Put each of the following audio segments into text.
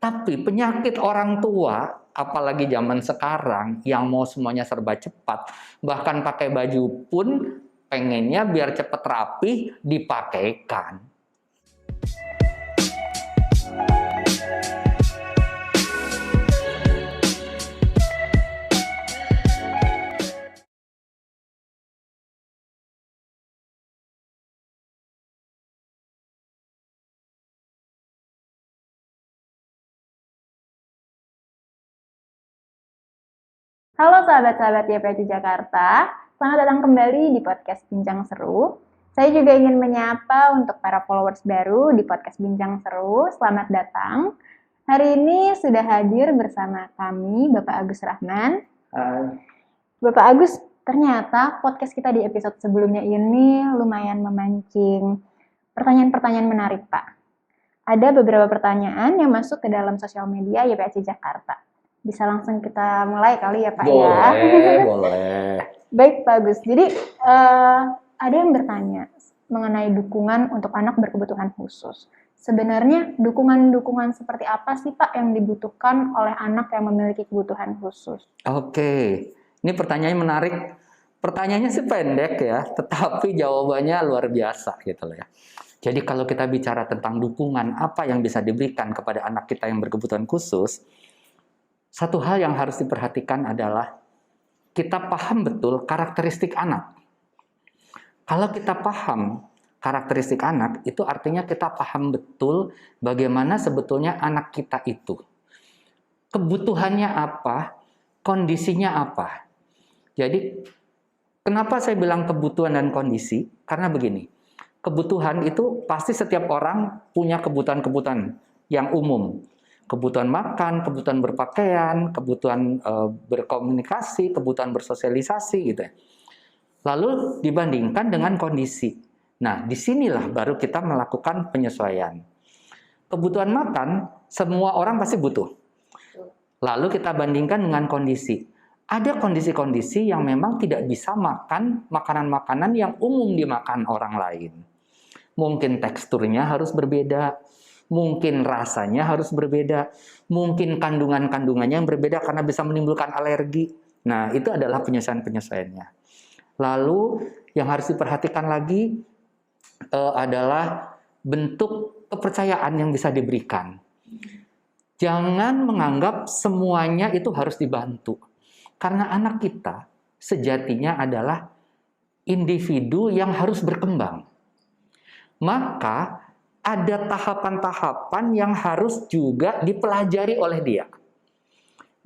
Tapi penyakit orang tua, apalagi zaman sekarang yang mau semuanya serba cepat, bahkan pakai baju pun pengennya biar cepet rapi dipakaikan. Halo sahabat-sahabat YPC Jakarta, selamat datang kembali di podcast Bincang Seru. Saya juga ingin menyapa untuk para followers baru di podcast Bincang Seru, selamat datang. Hari ini sudah hadir bersama kami Bapak Agus Rahman. Bapak Agus, ternyata podcast kita di episode sebelumnya ini lumayan memancing pertanyaan-pertanyaan menarik, Pak. Ada beberapa pertanyaan yang masuk ke dalam sosial media YPC Jakarta. Bisa langsung kita mulai kali ya Pak ya? Boleh. Baik Pak Agus, jadi ada yang bertanya mengenai dukungan untuk anak berkebutuhan khusus. Sebenarnya dukungan-dukungan seperti apa sih Pak yang dibutuhkan oleh anak yang memiliki kebutuhan khusus? Oke, ini pertanyaannya menarik. Pertanyaannya sih pendek ya, tetapi jawabannya luar biasa gitu loh ya. Jadi kalau kita bicara tentang dukungan apa yang bisa diberikan kepada anak kita yang berkebutuhan khusus, satu hal yang harus diperhatikan adalah kita paham betul karakteristik anak. Kalau kita paham karakteristik anak, itu artinya kita paham betul bagaimana sebetulnya anak kita itu. Kebutuhannya apa, kondisinya apa. Jadi, kenapa saya bilang kebutuhan dan kondisi? Karena begini, kebutuhan itu pasti setiap orang punya kebutuhan-kebutuhan yang umum. Kebutuhan makan, kebutuhan berpakaian, kebutuhan berkomunikasi, kebutuhan bersosialisasi gitu ya. Lalu dibandingkan dengan kondisi. Nah, disinilah baru kita melakukan penyesuaian. Kebutuhan makan, semua orang pasti butuh. Lalu kita bandingkan dengan kondisi. Ada kondisi-kondisi yang memang tidak bisa makan makanan-makanan yang umum dimakan orang lain. Mungkin teksturnya harus berbeda, mungkin rasanya harus berbeda, mungkin kandungan-kandungannya yang berbeda karena bisa menimbulkan alergi. Nah, itu adalah penyesuaian-penyesuaiannya. Lalu, yang harus diperhatikan lagi adalah bentuk kepercayaan yang bisa diberikan. Jangan menganggap semuanya itu harus dibantu. Karena anak kita sejatinya adalah individu yang harus berkembang. Maka, ada tahapan-tahapan yang harus juga dipelajari oleh dia.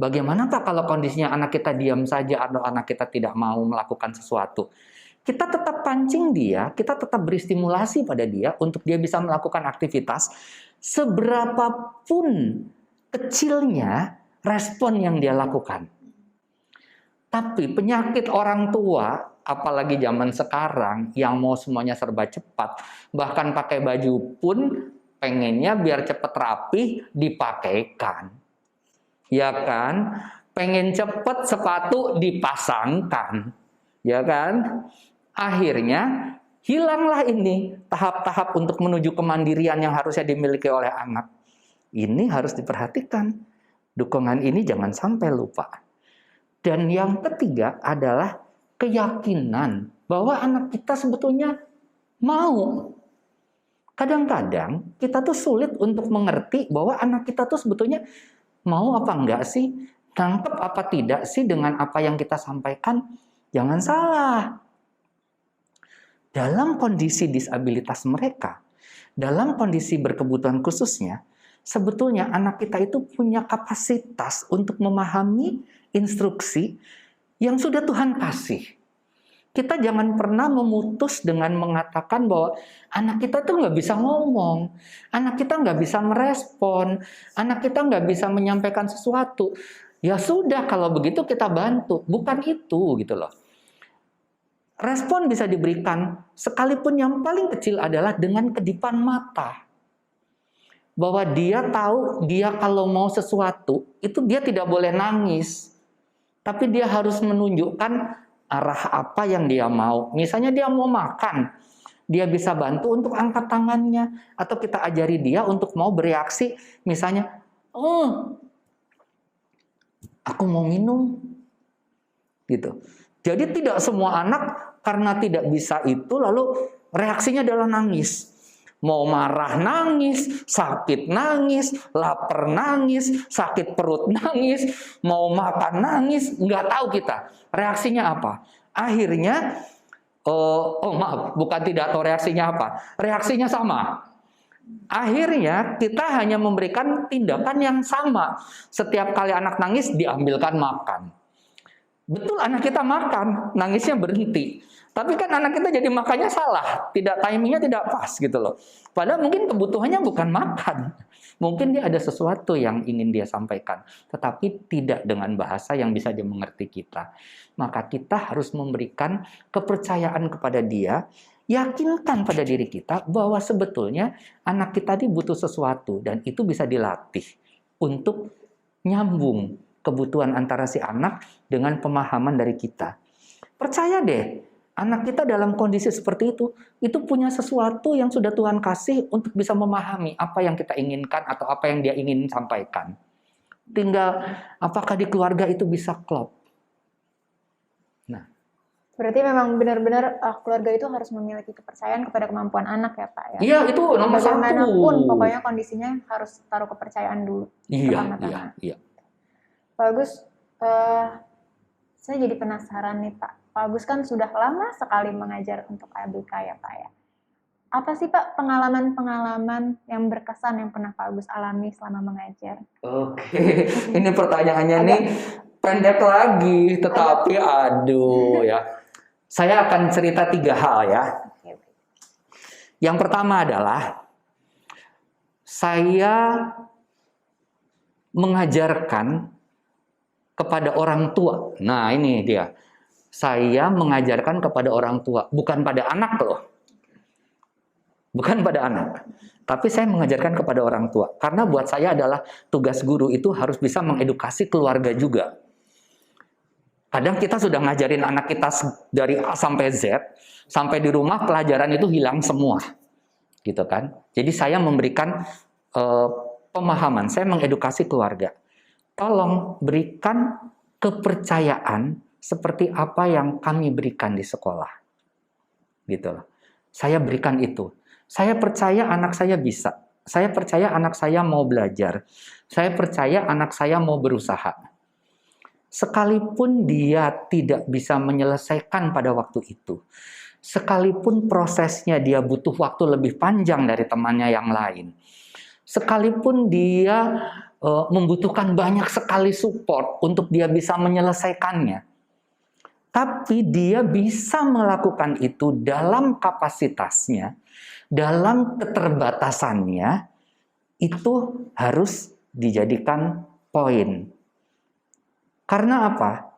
Bagaimana Pak kalau kondisinya anak kita diam saja atau anak kita tidak mau melakukan sesuatu? Kita tetap pancing dia, kita tetap beri stimulasi pada dia untuk dia bisa melakukan aktivitas seberapapun kecilnya respon yang dia lakukan. Tapi penyakit orang tua, apalagi zaman sekarang yang mau semuanya serba cepat, bahkan pakai baju pun pengennya biar cepet rapi dipakaikan. Ya kan? Pengen cepet sepatu dipasangkan. Ya kan? Akhirnya hilanglah ini tahap-tahap untuk menuju kemandirian yang harusnya dimiliki oleh anak. Ini harus diperhatikan. Dukungan ini jangan sampai lupa. Dan yang ketiga adalah keyakinan bahwa anak kita sebetulnya mau. Kadang-kadang kita tuh sulit untuk mengerti bahwa anak kita tuh sebetulnya mau apa enggak sih, nangkep apa tidak sih dengan apa yang kita sampaikan. Jangan salah. Dalam kondisi disabilitas mereka, dalam kondisi berkebutuhan khususnya, sebetulnya anak kita itu punya kapasitas untuk memahami instruksi yang sudah Tuhan kasih. Kita jangan pernah memutus dengan mengatakan bahwa anak kita tuh nggak bisa ngomong, anak kita nggak bisa merespon, anak kita nggak bisa menyampaikan sesuatu. Ya sudah, kalau begitu kita bantu. Bukan itu gitu loh. Respon bisa diberikan sekalipun yang paling kecil adalah dengan kedipan mata. Bahwa dia tahu dia kalau mau sesuatu itu dia tidak boleh nangis. Tapi dia harus menunjukkan arah apa yang dia mau. Misalnya dia mau makan, dia bisa bantu untuk angkat tangannya. Atau kita ajari dia untuk mau bereaksi, misalnya, Oh, aku mau minum. Gitu. Jadi tidak semua anak karena tidak bisa itu lalu reaksinya adalah nangis. Mau marah nangis, sakit nangis, lapar nangis, sakit perut nangis, mau makan nangis, nggak tahu kita reaksinya apa. Akhirnya, maaf, bukan tidak tahu reaksinya apa, reaksinya sama. Akhirnya kita hanya memberikan tindakan yang sama. Setiap kali anak nangis diambilkan makan. Betul anak kita makan, nangisnya berhenti. Tapi kan anak kita jadi makannya salah, timingnya tidak pas gitu loh. Padahal mungkin kebutuhannya bukan makan. Mungkin dia ada sesuatu yang ingin dia sampaikan, tetapi tidak dengan bahasa yang bisa dia mengerti kita. Maka kita harus memberikan kepercayaan kepada dia, yakinkan pada diri kita bahwa sebetulnya anak kita ini butuh sesuatu dan itu bisa dilatih untuk nyambung kebutuhan antara si anak dengan pemahaman dari kita. Percaya deh, anak kita dalam kondisi seperti itu punya sesuatu yang sudah Tuhan kasih untuk bisa memahami apa yang kita inginkan atau apa yang dia ingin sampaikan. Tinggal apakah di keluarga itu bisa klop. Nah, berarti memang benar-benar keluarga itu harus memiliki kepercayaan kepada kemampuan anak ya Pak ya? Iya, itu nomor satu. Bagaimanapun pokoknya kondisinya harus taruh kepercayaan dulu. Iya. Pak Agus, saya jadi penasaran nih Pak. Pak Agus kan sudah lama sekali mengajar untuk ABK ya Pak ya. Apa sih Pak pengalaman-pengalaman yang berkesan yang pernah Pak Agus alami selama mengajar? Oke, ini pertanyaannya nih pendek lagi, tetapi aduh ya. Saya akan cerita 3 hal ya. Yang pertama adalah saya mengajarkan kepada orang tua. Nah, ini dia. Saya mengajarkan kepada orang tua, bukan pada anak loh. Bukan pada anak. Tapi saya mengajarkan kepada orang tua. Karena buat saya adalah tugas guru itu harus bisa mengedukasi keluarga juga. Kadang kita sudah ngajarin anak kita dari A sampai Z, sampai di rumah pelajaran itu hilang semua. Gitu kan. Jadi saya memberikan pemahaman, saya mengedukasi keluarga. Tolong berikan kepercayaan seperti apa yang kami berikan di sekolah. Gitu loh. Saya berikan itu. Saya percaya anak saya bisa. Saya percaya anak saya mau belajar. Saya percaya anak saya mau berusaha. Sekalipun dia tidak bisa menyelesaikan pada waktu itu. Sekalipun prosesnya dia butuh waktu lebih panjang dari temannya yang lain. Sekalipun dia membutuhkan banyak sekali support untuk dia bisa menyelesaikannya. Tapi dia bisa melakukan itu dalam kapasitasnya, dalam keterbatasannya, itu harus dijadikan poin. Karena apa?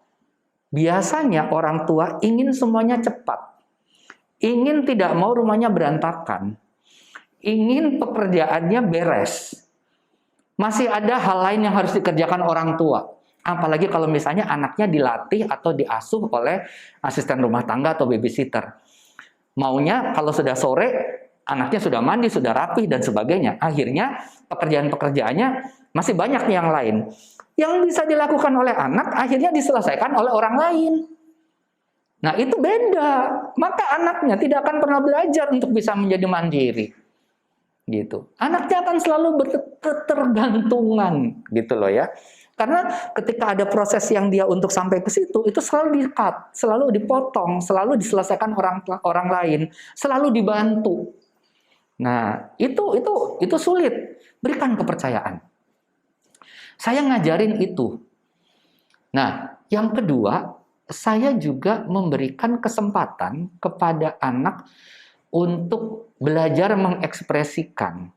Biasanya orang tua ingin semuanya cepat. Ingin tidak mau rumahnya berantakan. Ingin pekerjaannya beres. Masih ada hal lain yang harus dikerjakan orang tua. Apalagi kalau misalnya anaknya dilatih atau diasuh oleh asisten rumah tangga atau babysitter. Maunya kalau sudah sore, anaknya sudah mandi, sudah rapi, dan sebagainya. Akhirnya pekerjaan-pekerjaannya masih banyak yang lain. Yang bisa dilakukan oleh anak, akhirnya diselesaikan oleh orang lain. Nah itu beda. Maka anaknya tidak akan pernah belajar untuk bisa menjadi mandiri. Gitu. Anaknya akan selalu berketergantungan gitu loh ya. Karena ketika ada proses yang dia untuk sampai ke situ itu selalu di-cut, selalu dipotong, selalu diselesaikan orang lain, selalu dibantu. Nah, itu sulit. Berikan kepercayaan. Saya ngajarin itu. Nah, yang kedua, saya juga memberikan kesempatan kepada anak untuk belajar mengekspresikan.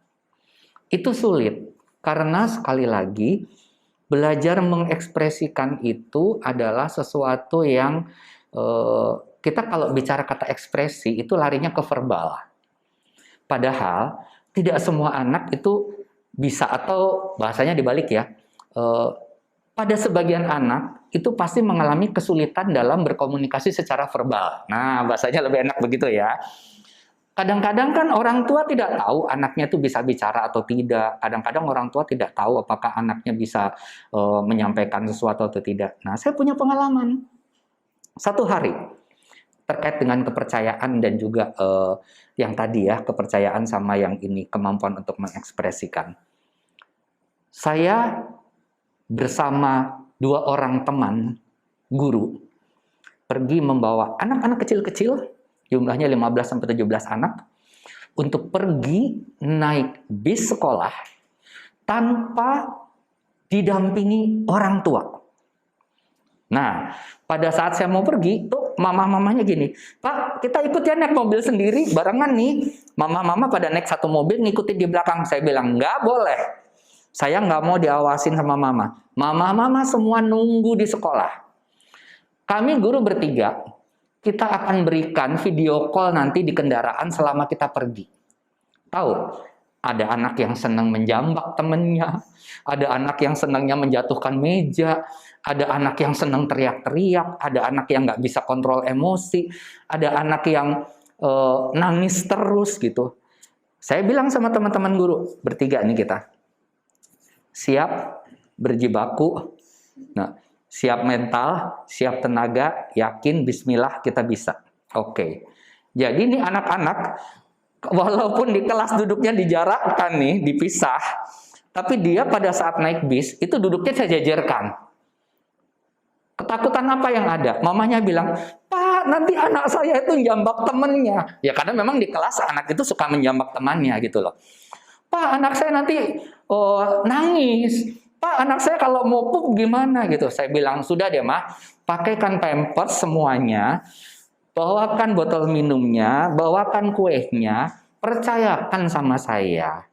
Itu sulit, karena sekali lagi, belajar mengekspresikan itu adalah sesuatu yang kita kalau bicara kata ekspresi, itu larinya ke verbal. Padahal, tidak semua anak itu bisa, atau bahasanya dibalik ya, pada sebagian anak, itu pasti mengalami kesulitan dalam berkomunikasi secara verbal. Nah, bahasanya lebih enak begitu ya. Kadang-kadang kan orang tua tidak tahu anaknya itu bisa bicara atau tidak. Kadang-kadang orang tua tidak tahu apakah anaknya bisa menyampaikan sesuatu atau tidak. Nah, saya punya pengalaman. Satu hari, terkait dengan kepercayaan dan juga yang tadi ya, kepercayaan sama yang ini, kemampuan untuk mengekspresikan. Saya bersama 2 orang teman guru pergi membawa anak-anak kecil-kecil, jumlahnya 15-17 anak, untuk pergi naik bis sekolah tanpa didampingi orang tua. Nah, pada saat saya mau pergi, tuh mama-mamanya gini, Pak, kita ikut ya naik mobil sendiri, barengan nih. Mama-mama pada naik satu mobil, ngikutin di belakang. Saya bilang, nggak boleh. Saya nggak mau diawasin sama mama. Mama-mama semua nunggu di sekolah. Kami guru bertiga, kita akan berikan video call nanti di kendaraan selama kita pergi. Tahu? Ada anak yang senang menjambak temennya, ada anak yang senangnya menjatuhkan meja, ada anak yang senang teriak-teriak, ada anak yang nggak bisa kontrol emosi, ada anak yang nangis terus gitu. Saya bilang sama teman-teman guru, bertiga nih kita, siap berjibaku, nah, siap mental, siap tenaga, yakin, bismillah kita bisa. Oke. Jadi ini anak-anak, walaupun di kelas duduknya dijarakkan nih, dipisah, tapi dia pada saat naik bis, itu duduknya saya jajarkan. Ketakutan apa yang ada? Mamanya bilang, Pak, nanti anak saya itu menjambak temennya. Ya karena memang di kelas anak itu suka menjambak temannya gitu loh. Pak, anak saya nanti nangis. Pak, anak saya kalau mau pup gimana gitu. Saya bilang, sudah deh mah, pakaikan pampers semuanya, bawakan botol minumnya, bawakan kuenya, percayakan sama saya.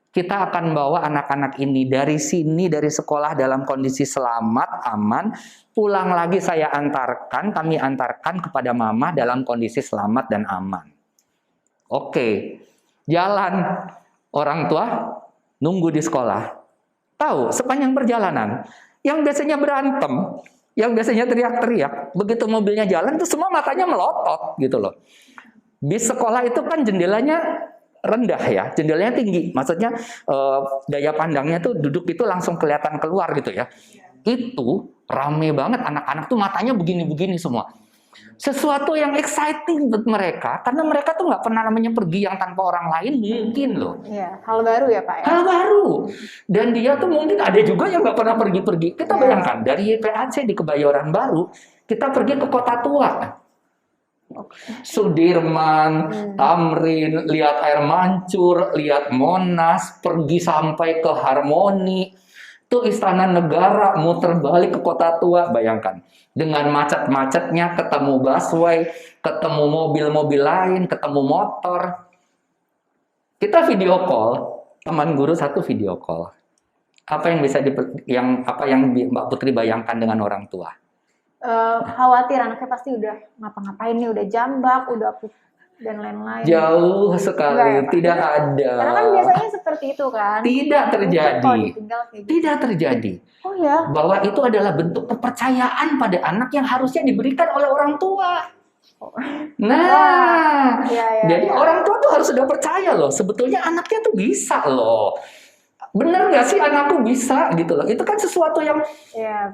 Kita akan bawa anak-anak ini dari sini, dari sekolah dalam kondisi selamat, aman. Pulang lagi saya antarkan, kami antarkan kepada mama dalam kondisi selamat dan aman. Oke, jalan. Orang tua nunggu di sekolah. Tahu, sepanjang perjalanan, yang biasanya berantem, yang biasanya teriak-teriak, begitu mobilnya jalan tuh semua matanya melotot gitu loh. Bis sekolah itu kan jendelanya rendah ya, jendelanya tinggi. Maksudnya daya pandangnya tuh duduk itu langsung kelihatan keluar gitu ya. Itu rame banget, anak-anak tuh matanya begini-begini semua. Sesuatu yang exciting buat mereka, karena mereka tuh nggak pernah namanya pergi yang tanpa orang lain, mungkin loh. Iya, hal baru ya Pak ya? Hal baru. Dan dia tuh mungkin ada juga yang nggak pernah pergi-pergi. Kita bayangkan, dari YPAC di Kebayoran Baru, kita pergi ke Kota Tua. Sudirman, Tamrin, lihat air mancur, lihat Monas, pergi sampai ke Harmoni. Itu Istana Negara, muter balik ke Kota Tua, bayangkan. Dengan macet-macetnya, ketemu busway, ketemu mobil-mobil lain, ketemu motor. Kita video call, teman guru satu video call. Apa yang bisa apa yang Mbak Putri bayangkan dengan orang tua? Khawatir anaknya pasti udah ngapa-ngapain nih, udah jambak, udah dan lain-lain. Jauh sekali, Enggak, tidak ada. Karena kan biasanya seperti itu kan. Tidak terjadi. Gitu. Tidak terjadi. Oh ya. Bahwa itu adalah bentuk kepercayaan pada anak yang harusnya diberikan oleh orang tua. Nah, jadi orang tua tuh harus sudah percaya loh. Sebetulnya anaknya tuh bisa loh. Bener nggak sih anakku bisa gitu loh. Itu kan sesuatu yang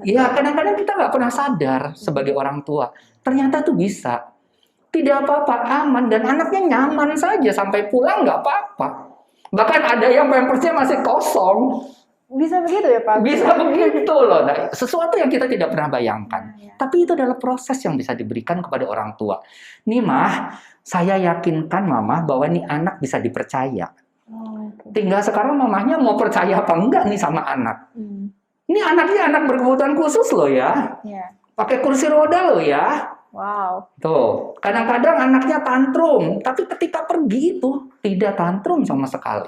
ya kadang-kadang kita nggak pernah sadar sebagai orang tua. Ternyata tuh bisa. Tidak apa-apa, aman, dan anaknya nyaman saja sampai pulang nggak apa-apa. Bahkan ada yang pampersnya masih kosong. Bisa begitu ya Pak? Bisa begitu loh. Nah, sesuatu yang kita tidak pernah bayangkan. Tapi itu adalah proses yang bisa diberikan kepada orang tua. Nih mah, saya yakinkan mama bahwa nih anak bisa dipercaya. Tinggal sekarang mamahnya mau percaya apa enggak nih sama anak. Ini anaknya anak berkebutuhan khusus loh ya. Pakai kursi roda loh ya. Wow. Tuh, kadang-kadang anaknya tantrum, tapi ketika pergi itu tidak tantrum sama sekali.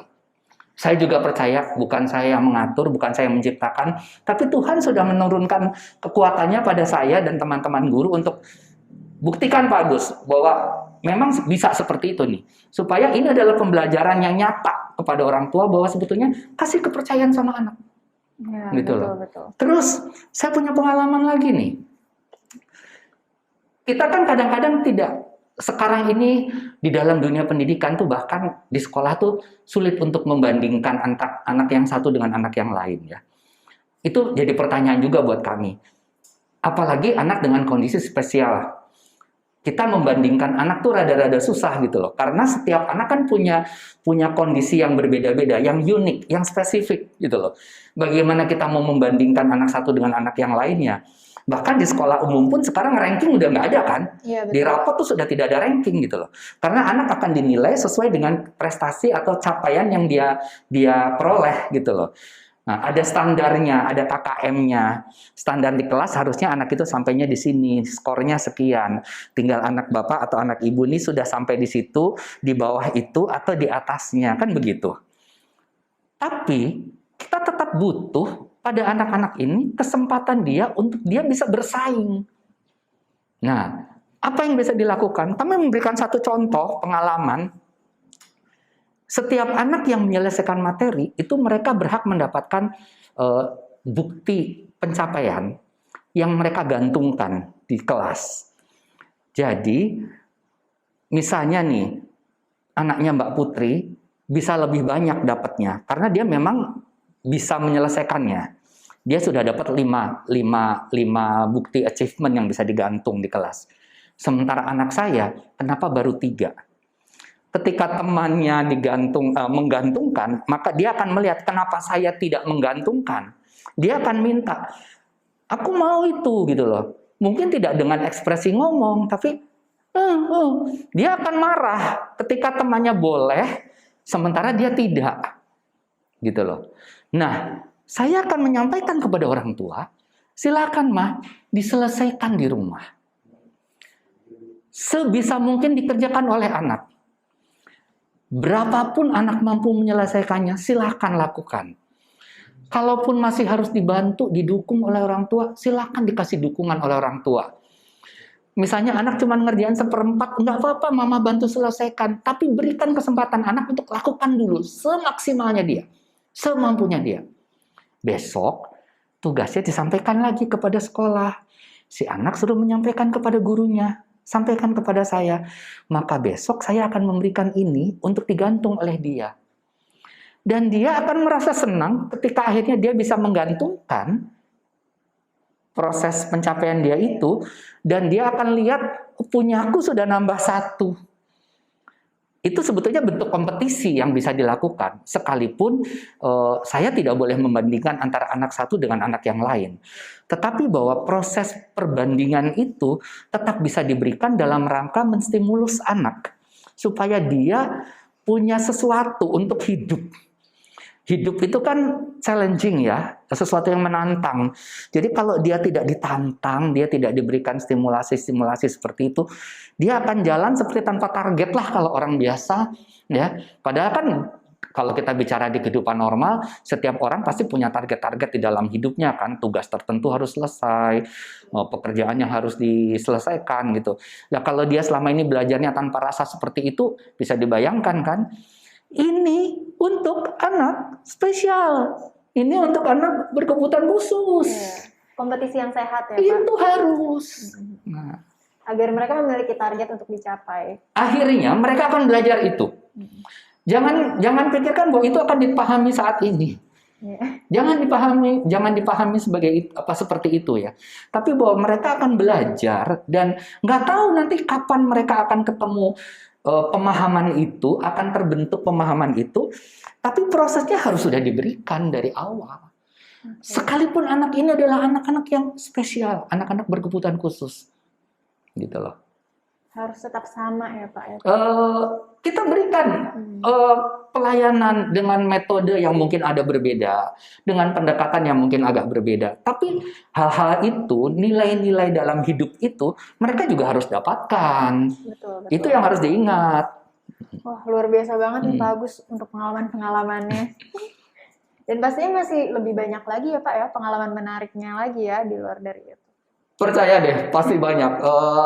Saya juga percaya bukan saya yang mengatur, bukan saya yang menciptakan, tapi Tuhan sudah menurunkan kekuatannya pada saya dan teman-teman guru untuk buktikan Pak Agus bahwa memang bisa seperti itu nih. Supaya ini adalah pembelajaran yang nyata kepada orang tua bahwa sebetulnya kasih kepercayaan sama anak. Ya, gitu betul, loh. betul. Terus saya punya pengalaman lagi nih. Kita kan kadang-kadang tidak sekarang ini di dalam dunia pendidikan tuh bahkan di sekolah tuh sulit untuk membandingkan anak yang satu dengan anak yang lain ya. Itu jadi pertanyaan juga buat kami. Apalagi anak dengan kondisi spesial. Kita membandingkan anak tuh rada-rada susah gitu loh. Karena setiap anak kan punya kondisi yang berbeda-beda, yang unik, yang spesifik gitu loh. Bagaimana kita mau membandingkan anak satu dengan anak yang lainnya? Bahkan di sekolah umum pun sekarang ranking udah nggak ada kan? Iya, betul. Di rapot tuh sudah tidak ada ranking gitu loh. Karena anak akan dinilai sesuai dengan prestasi atau capaian yang dia peroleh gitu loh. Nah, ada standarnya, ada KKM-nya. Standar di kelas harusnya anak itu sampainya di sini, skornya sekian. Tinggal anak bapak atau anak ibu ini sudah sampai di situ, di bawah itu atau di atasnya, kan begitu. Tapi kita tetap butuh pada anak-anak ini kesempatan dia untuk dia bisa bersaing. Nah, apa yang bisa dilakukan? Kami memberikan satu contoh pengalaman. Setiap anak yang menyelesaikan materi, itu mereka berhak mendapatkan bukti pencapaian yang mereka gantungkan di kelas. Jadi, misalnya nih, anaknya Mbak Putri bisa lebih banyak dapatnya, karena dia memang bisa menyelesaikannya. Dia sudah dapat 5 bukti achievement yang bisa digantung di kelas. Sementara anak saya, kenapa baru 3? Ketika temannya menggantungkan, maka dia akan melihat kenapa saya tidak menggantungkan. Dia akan minta, aku mau itu gitu loh. Mungkin tidak dengan ekspresi ngomong, tapi dia akan marah ketika temannya boleh, sementara dia tidak, gitu loh. Nah, saya akan menyampaikan kepada orang tua, silakan mah diselesaikan di rumah. Sebisa mungkin dikerjakan oleh anak. Berapapun anak mampu menyelesaikannya, silakan lakukan. Kalaupun masih harus dibantu, didukung oleh orang tua, silakan dikasih dukungan oleh orang tua. Misalnya anak cuma ngerjain 1/4, nggak apa-apa, mama bantu selesaikan. Tapi berikan kesempatan anak untuk lakukan dulu, semaksimalnya dia, semampunya dia. Besok, tugasnya disampaikan lagi kepada sekolah. Si anak suruh menyampaikan kepada gurunya. Sampaikan kepada saya, maka besok saya akan memberikan ini untuk digantung oleh dia. Dan dia akan merasa senang ketika akhirnya dia bisa menggantungkan proses pencapaian dia itu, dan dia akan lihat, punyaku sudah nambah 1. Itu sebetulnya bentuk kompetisi yang bisa dilakukan, sekalipun saya tidak boleh membandingkan antara anak satu dengan anak yang lain. Tetapi bahwa proses perbandingan itu tetap bisa diberikan dalam rangka menstimulus anak, supaya dia punya sesuatu untuk hidup. Hidup itu kan challenging ya, sesuatu yang menantang. Jadi kalau dia tidak ditantang, dia tidak diberikan stimulasi-stimulasi seperti itu, dia akan jalan seperti tanpa target lah kalau orang biasa, ya. Padahal kan kalau kita bicara di kehidupan normal, setiap orang pasti punya target-target di dalam hidupnya kan, tugas tertentu harus selesai, pekerjaan yang harus diselesaikan gitu. Nah kalau dia selama ini belajarnya tanpa rasa seperti itu, bisa dibayangkan kan? Ini untuk anak spesial. Ini untuk anak berkebutuhan khusus. Kompetisi yang sehat ya, Pak? Itu harus. Nah, agar mereka memiliki target untuk dicapai. Akhirnya mereka akan belajar itu. Jangan pikirkan bahwa itu akan dipahami saat ini. Jangan dipahami sebagai seperti itu ya. Tapi bahwa mereka akan belajar dan nggak tahu nanti kapan mereka akan ketemu pemahaman itu, akan terbentuk pemahaman itu, tapi prosesnya harus sudah diberikan dari awal. Sekalipun anak ini adalah anak-anak yang spesial, anak-anak berkebutuhan khusus, gitu loh. Harus tetap sama ya Pak ya? Kita berikan pelayanan dengan metode yang mungkin ada berbeda, dengan pendekatan yang mungkin agak berbeda. Tapi hal-hal itu, nilai-nilai dalam hidup itu, mereka juga harus dapatkan. Betul. Itu yang harus diingat. Wah, luar biasa banget nih Pak Agus untuk pengalaman-pengalamannya. Dan pastinya masih lebih banyak lagi ya Pak ya, pengalaman menariknya lagi ya di luar dari itu. Percaya deh, pasti banyak.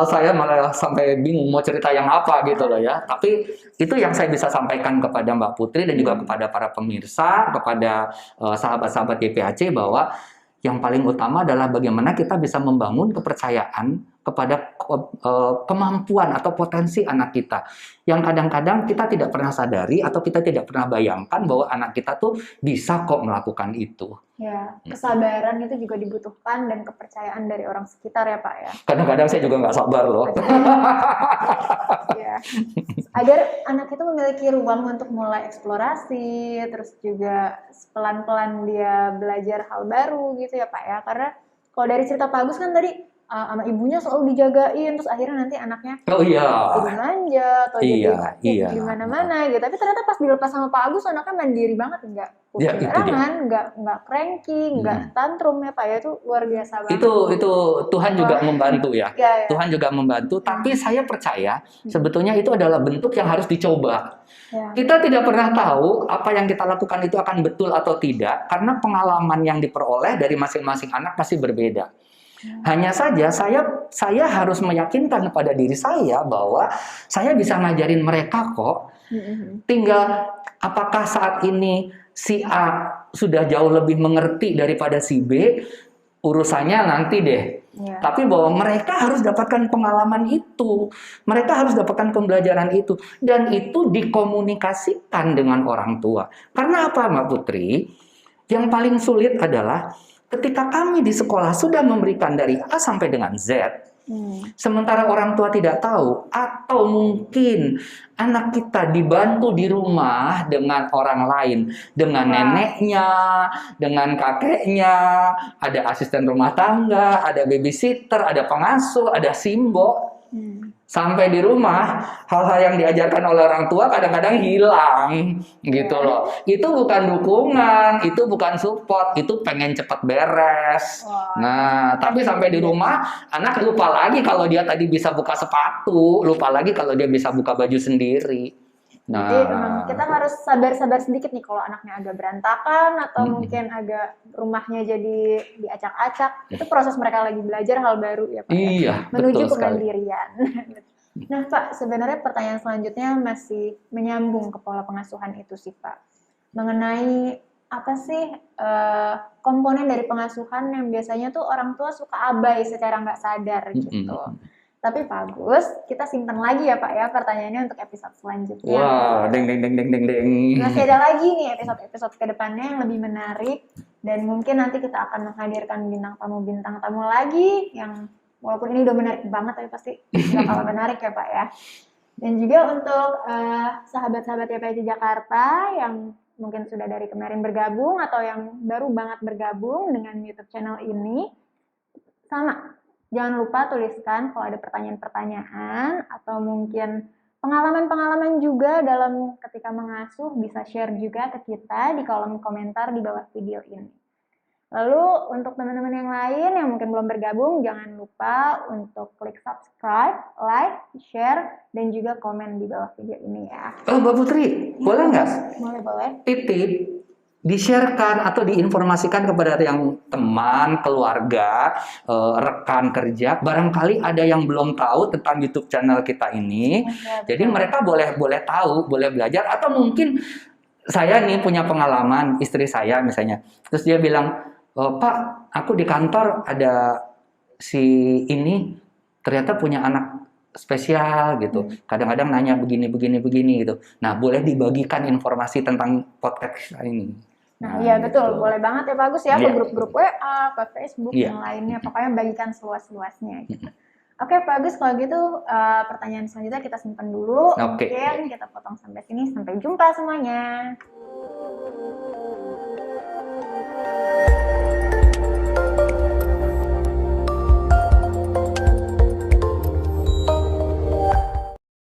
Saya malah sampai bingung mau cerita yang apa gitu loh ya. Tapi itu yang saya bisa sampaikan kepada Mbak Putri dan juga kepada para pemirsa, kepada sahabat-sahabat YPAC bahwa Yang paling utama adalah bagaimana kita bisa membangun kepercayaan kepada kemampuan atau potensi anak kita. Yang kadang-kadang kita tidak pernah sadari atau kita tidak pernah bayangkan bahwa anak kita tuh bisa kok melakukan itu. Ya, kesabaran itu juga dibutuhkan dan kepercayaan dari orang sekitar ya Pak ya. Kadang-kadang saya juga nggak sabar loh. Ya. Agar anak itu memiliki ruang untuk mulai eksplorasi, terus juga pelan-pelan dia belajar hal baru gitu ya Pak ya. Karena kalau dari cerita Pak Agus kan tadi sama ibunya selalu dijagain, terus akhirnya nanti anaknya Oh iya. jadi manja atau Iya, jadi iya. di mana-mana gitu. Tapi ternyata pas dilepas sama Pak Agus anaknya mandiri banget, nggak Ya, itu dia. sembarangan, nggak cranky, nggak tantrum ya Pak ya, itu luar biasa banget. Itu Tuhan juga membantu ya. Ya. Tuhan juga membantu, tapi saya percaya sebetulnya itu adalah bentuk yang harus dicoba. Ya. Kita tidak pernah tahu apa yang kita lakukan itu akan betul atau tidak, karena pengalaman yang diperoleh dari masing-masing anak pasti berbeda. Hanya saja saya harus meyakinkan kepada diri saya bahwa saya bisa ngajarin mereka kok. Tinggal apakah saat ini si A sudah jauh lebih mengerti daripada si B, urusannya nanti deh. Ya. Tapi bahwa mereka harus dapatkan pengalaman itu, mereka harus dapatkan pembelajaran itu, dan itu dikomunikasikan dengan orang tua. Karena apa, Mbak Putri? Yang paling sulit adalah ketika kami di sekolah sudah memberikan dari A sampai dengan Z, sementara orang tua tidak tahu, atau mungkin anak kita dibantu di rumah dengan orang lain, dengan neneknya, dengan kakeknya, ada asisten rumah tangga, ada babysitter, ada pengasuh, ada simbo. Sampai di rumah, hal-hal yang diajarkan oleh orang tua kadang-kadang hilang, gitu loh. Itu bukan dukungan, itu bukan support, itu pengen cepat beres. Nah, tapi sampai di rumah, anak lupa lagi kalau dia tadi bisa buka sepatu, lupa lagi kalau dia bisa buka baju sendiri. Nah, jadi memang kita harus sabar-sabar sedikit nih kalau anaknya agak berantakan atau mungkin agak rumahnya jadi diacak-acak. Itu proses mereka lagi belajar hal baru ya Pak. Iya, menuju betul sekali. kemandirian. Nah Pak, sebenarnya pertanyaan selanjutnya masih menyambung ke pola pengasuhan itu sih Pak. Mengenai apa sih komponen dari pengasuhan yang biasanya tuh orang tua suka abai secara nggak sadar gitu. Tapi Pak Agus, kita simpan lagi ya Pak ya pertanyaannya untuk episode selanjutnya. Wah, deng. Masih ada lagi nih episode-episode kedepannya yang lebih menarik. Dan mungkin nanti kita akan menghadirkan bintang tamu lagi yang walaupun ini udah menarik banget tapi pasti bakal menarik ya Pak ya. Dan juga untuk sahabat-sahabat YPJ Jakarta yang mungkin sudah dari kemarin bergabung atau yang baru banget bergabung dengan YouTube channel ini, sama. Jangan lupa tuliskan kalau ada pertanyaan-pertanyaan atau mungkin pengalaman-pengalaman juga dalam ketika mengasuh, bisa share juga ke kita di kolom komentar di bawah video ini. Lalu untuk teman-teman yang lain yang mungkin belum bergabung, jangan lupa untuk klik subscribe, like, share, dan juga komen di bawah video ini ya. Oh, Mbak Putri, boleh nggak? Boleh. Titip di-sharekan atau diinformasikan kepada yang teman, keluarga, rekan kerja. Barangkali ada yang belum tahu tentang YouTube channel kita ini. Jadi mereka boleh tahu, boleh belajar. Atau mungkin saya nih punya pengalaman, istri saya misalnya. Terus dia bilang, Pak, aku di kantor ada si ini ternyata punya anak spesial gitu. Kadang-kadang nanya begini gitu. Nah, boleh dibagikan informasi tentang podcast ini. Nah, iya betul, gitu. boleh banget ya bagus ya ke grup-grup WA, ke Facebook Iya. yang lainnya, pokoknya bagikan seluas-luasnya gitu. Oke Pak Agus, kalau gitu pertanyaan selanjutnya kita simpan dulu. Oke. Mungkin kita potong sampai sini, sampai jumpa semuanya.